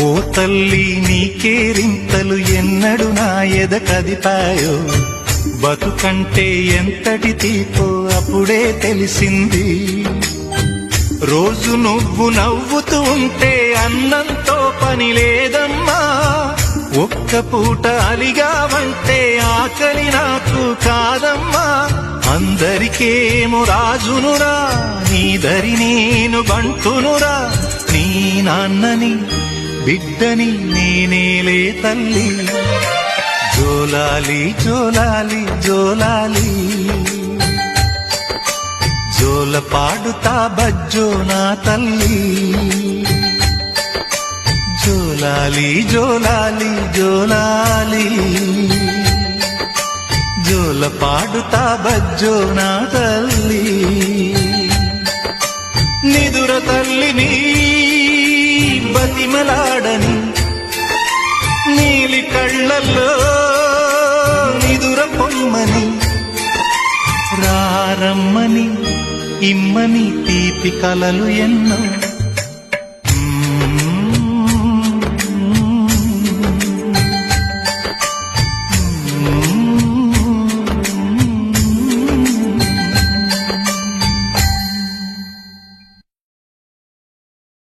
ఓ తల్లి నీకేరింతలు ఎన్నడు నా ఎద కదిపాయో, బతుకంటే ఎంతటి తీపో అప్పుడే తెలిసింది. రోజు నువ్వు నవ్వుతూ ఉంటే అన్నంతో పని లేదమ్మా, ఒక్క పూట అలిగావంటే ఆకలి నాకు కాదమ్మా. అందరికేమో రాజునురా, నీ దరి నేను బంటునురా, నీ నాన్నని బిడ్డని నేనేలే తల్లి. జోలాలి జోలాలి జోలాలి, జోల పాడుతా బజ్జో నా తల్లి. జోలాలి జోలాలి జోలాలి, జోల పాడుతా బజ్జో నా తల్లి. నిదుర తల్లిని బతిమలాడని, నీలి కళ్ళల్లో నిదుర పొమ్మని, రారమ్మని ఇమ్మని తీపి కలలు ఎన్నో